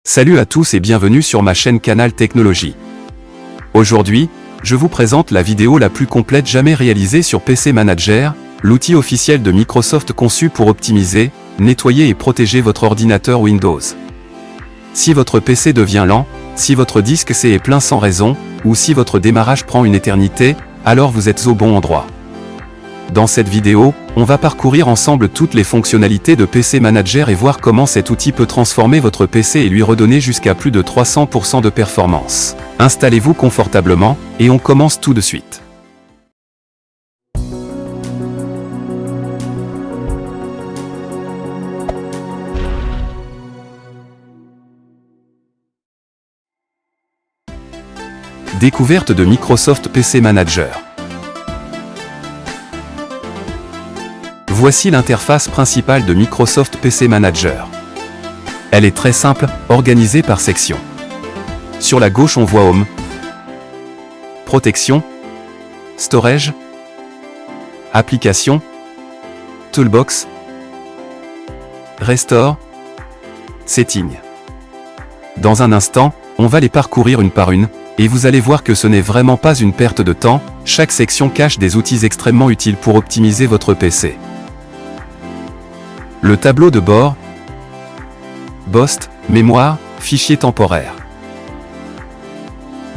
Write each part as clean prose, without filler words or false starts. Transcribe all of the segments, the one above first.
Salut à tous et bienvenue sur ma chaîne Canal Technologie. Aujourd'hui, je vous présente la vidéo la plus complète jamais réalisée sur PC Manager, l'outil officiel de Microsoft conçu pour optimiser, nettoyer et protéger votre ordinateur Windows. Si votre PC devient lent, si votre disque C est plein sans raison, ou si votre démarrage prend une éternité, alors vous êtes au bon endroit. Dans cette vidéo, on va parcourir ensemble toutes les fonctionnalités de PC Manager et voir comment cet outil peut transformer votre PC et lui redonner jusqu'à plus de 300% de performance. Installez-vous confortablement, et on commence tout de suite. Découverte de Microsoft PC Manager. Voici l'interface principale de Microsoft PC Manager. Elle est très simple, organisée par section. Sur la gauche on voit Home, Protection, Storage, Applications, Toolbox, Restore, Settings. Dans un instant, on va les parcourir une par une, et vous allez voir que ce n'est vraiment pas une perte de temps, chaque section cache des outils extrêmement utiles pour optimiser votre PC. Le tableau de bord, BOST, mémoire, fichier temporaire.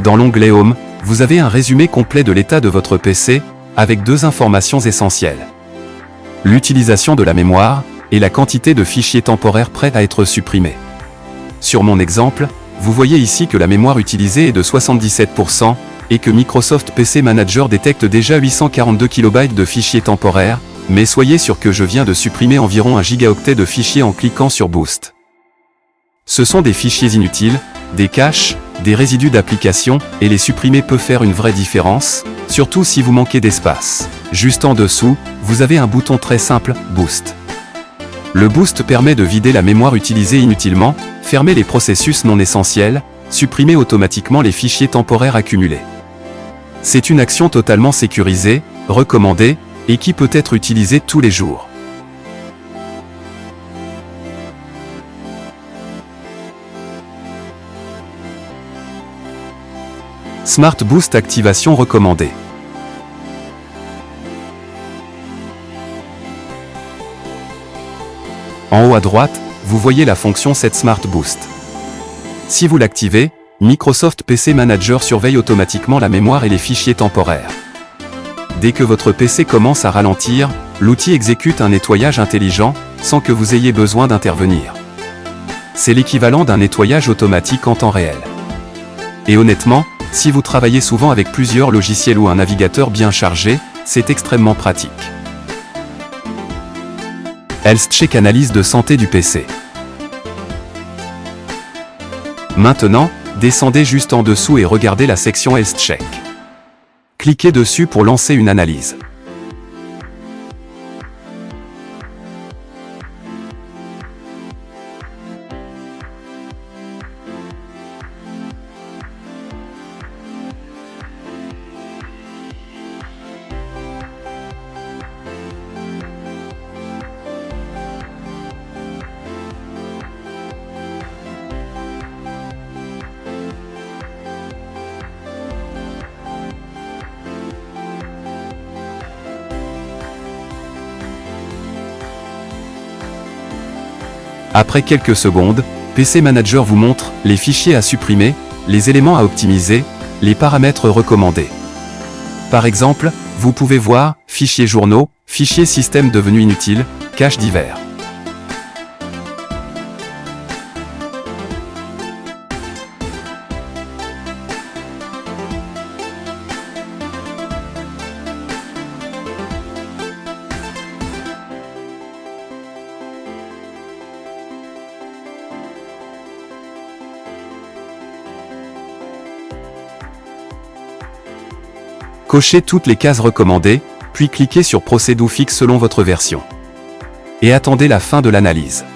Dans l'onglet Home, vous avez un résumé complet de l'état de votre PC, avec deux informations essentielles. L'utilisation de la mémoire, et la quantité de fichiers temporaires prêts à être supprimés. Sur mon exemple, vous voyez ici que la mémoire utilisée est de 77%, et que Microsoft PC Manager détecte déjà 842 KB de fichiers temporaires, mais soyez sûr que je viens de supprimer environ 1 gigaoctet de fichiers en cliquant sur Boost. Ce sont des fichiers inutiles, des caches, des résidus d'applications, et les supprimer peut faire une vraie différence, surtout si vous manquez d'espace. Juste en dessous, vous avez un bouton très simple, Boost. Le Boost permet de vider la mémoire utilisée inutilement, fermer les processus non essentiels, supprimer automatiquement les fichiers temporaires accumulés. C'est une action totalement sécurisée, recommandée, et qui peut être utilisée tous les jours. Smart Boost activation recommandée. En haut à droite, vous voyez la fonction Set Smart Boost. Si vous l'activez, Microsoft PC Manager surveille automatiquement la mémoire et les fichiers temporaires. Dès que votre PC commence à ralentir, l'outil exécute un nettoyage intelligent, sans que vous ayez besoin d'intervenir. C'est l'équivalent d'un nettoyage automatique en temps réel. Et honnêtement, si vous travaillez souvent avec plusieurs logiciels ou un navigateur bien chargé, c'est extrêmement pratique. Health Check analyse de santé du PC. Maintenant, descendez juste en dessous et regardez la section Health Check. Cliquez dessus pour lancer une analyse. Après quelques secondes, PC Manager vous montre les fichiers à supprimer, les éléments à optimiser, les paramètres recommandés. Par exemple, vous pouvez voir fichiers journaux, fichiers système devenus inutiles, caches divers. Cochez toutes les cases recommandées, puis cliquez sur Proceed ou Fix selon votre version. Et attendez la fin de l'analyse.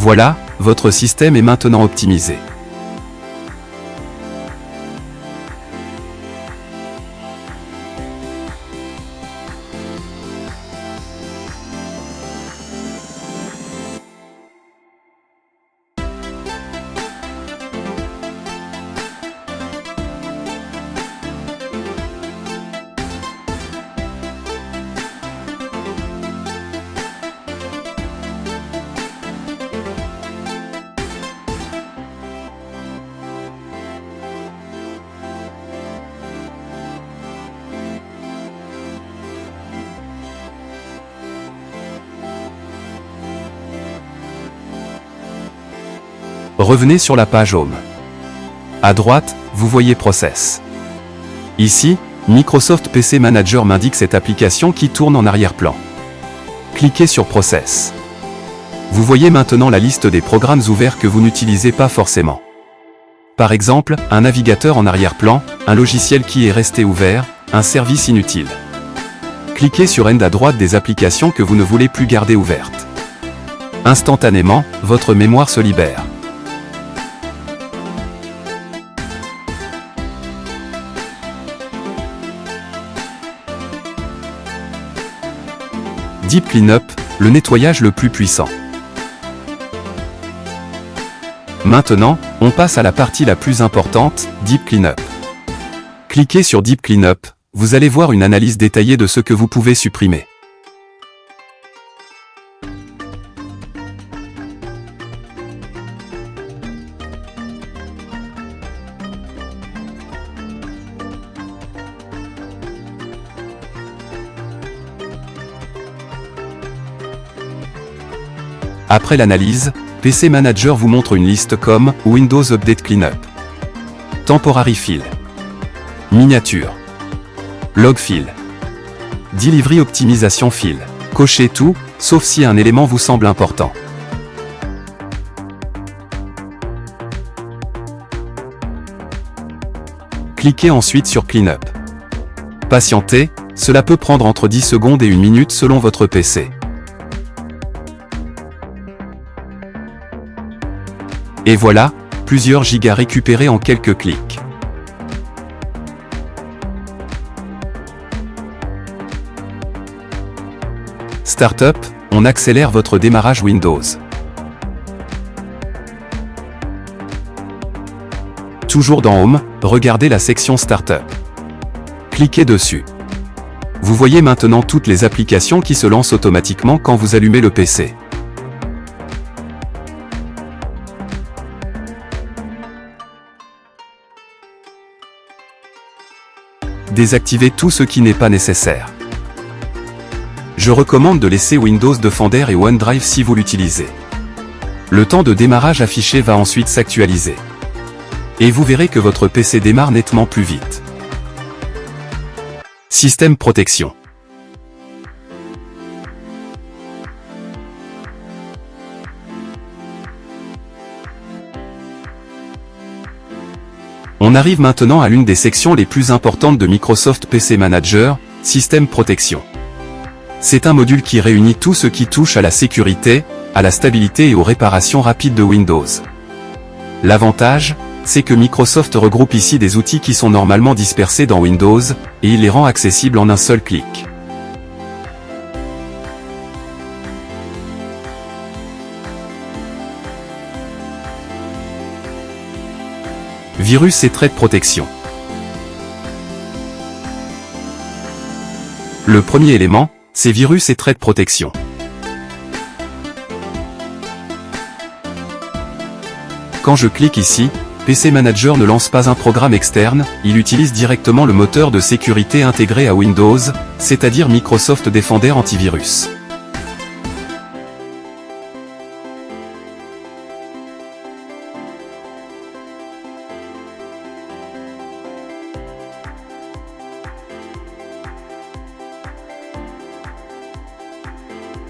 Voilà, votre système est maintenant optimisé. Revenez sur la page Home. À droite, vous voyez Process. Ici, Microsoft PC Manager m'indique cette application qui tourne en arrière-plan. Cliquez sur Process. Vous voyez maintenant la liste des programmes ouverts que vous n'utilisez pas forcément. Par exemple, un navigateur en arrière-plan, un logiciel qui est resté ouvert, un service inutile. Cliquez sur End à droite des applications que vous ne voulez plus garder ouvertes. Instantanément, votre mémoire se libère. Deep Cleanup, le nettoyage le plus puissant. Maintenant, on passe à la partie la plus importante, Deep Cleanup. Cliquez sur Deep Cleanup, vous allez voir une analyse détaillée de ce que vous pouvez supprimer. Après l'analyse, PC Manager vous montre une liste comme Windows Update Cleanup, Temporary File, Miniature, Log File, Delivery Optimisation File. Cochez tout, sauf si un élément vous semble important. Cliquez ensuite sur Cleanup. Patientez, cela peut prendre entre 10 secondes et 1 minute selon votre PC. Et voilà, plusieurs gigas récupérés en quelques clics. Startup, on accélère votre démarrage Windows. Toujours dans Home, regardez la section Startup. Cliquez dessus. Vous voyez maintenant toutes les applications qui se lancent automatiquement quand vous allumez le PC. Désactivez tout ce qui n'est pas nécessaire. Je recommande de laisser Windows Defender et OneDrive si vous l'utilisez. Le temps de démarrage affiché va ensuite s'actualiser. Et vous verrez que votre PC démarre nettement plus vite. Système protection. On arrive maintenant à l'une des sections les plus importantes de Microsoft PC Manager, Système protection. C'est un module qui réunit tout ce qui touche à la sécurité, à la stabilité et aux réparations rapides de Windows. L'avantage, c'est que Microsoft regroupe ici des outils qui sont normalement dispersés dans Windows, et il les rend accessibles en un seul clic. Virus et traits de protection. Le premier élément, c'est virus et traits de protection. Quand je clique ici, PC Manager ne lance pas un programme externe, il utilise directement le moteur de sécurité intégré à Windows, c'est-à-dire Microsoft Defender Antivirus.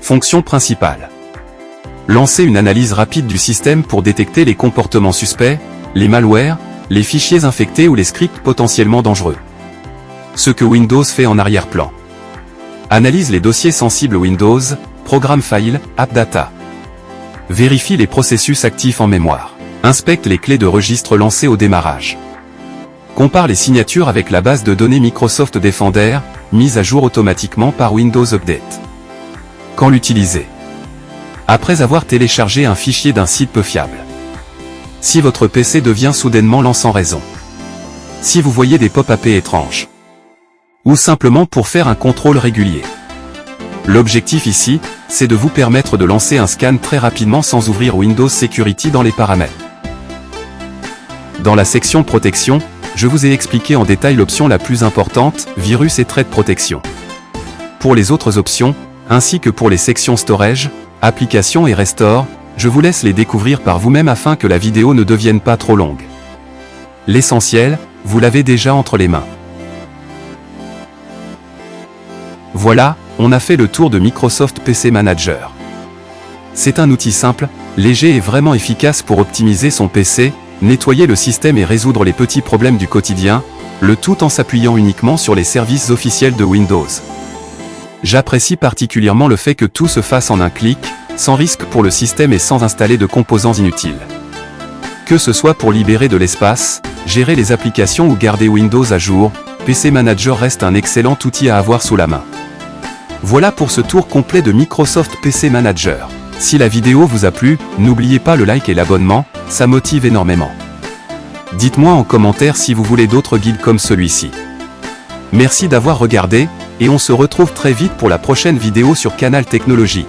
Fonction principale. Lancer une analyse rapide du système pour détecter les comportements suspects, les malwares, les fichiers infectés ou les scripts potentiellement dangereux. Ce que Windows fait en arrière-plan. Analyse les dossiers sensibles Windows, Programme File, App Data. Vérifie les processus actifs en mémoire. Inspecte les clés de registre lancées au démarrage. Compare les signatures avec la base de données Microsoft Defender, mise à jour automatiquement par Windows Update. Quand l'utiliser? Après avoir téléchargé un fichier d'un site peu fiable. Si votre PC devient soudainement lent sans raison. Si vous voyez des pop-up étranges. Ou simplement pour faire un contrôle régulier. L'objectif ici, c'est de vous permettre de lancer un scan très rapidement sans ouvrir Windows Security dans les paramètres. Dans la section protection, je vous ai expliqué en détail l'option la plus importante, virus et traits de protection. Pour les autres options, ainsi que pour les sections storage, applications et restore, je vous laisse les découvrir par vous-même afin que la vidéo ne devienne pas trop longue. L'essentiel, vous l'avez déjà entre les mains. Voilà, on a fait le tour de Microsoft PC Manager. C'est un outil simple, léger et vraiment efficace pour optimiser son PC, nettoyer le système et résoudre les petits problèmes du quotidien, le tout en s'appuyant uniquement sur les services officiels de Windows. J'apprécie particulièrement le fait que tout se fasse en un clic, sans risque pour le système et sans installer de composants inutiles. Que ce soit pour libérer de l'espace, gérer les applications ou garder Windows à jour, PC Manager reste un excellent outil à avoir sous la main. Voilà pour ce tour complet de Microsoft PC Manager. Si la vidéo vous a plu, n'oubliez pas le like et l'abonnement, ça motive énormément. Dites-moi en commentaire si vous voulez d'autres guides comme celui-ci. Merci d'avoir regardé, et on se retrouve très vite pour la prochaine vidéo sur Canal Technologies.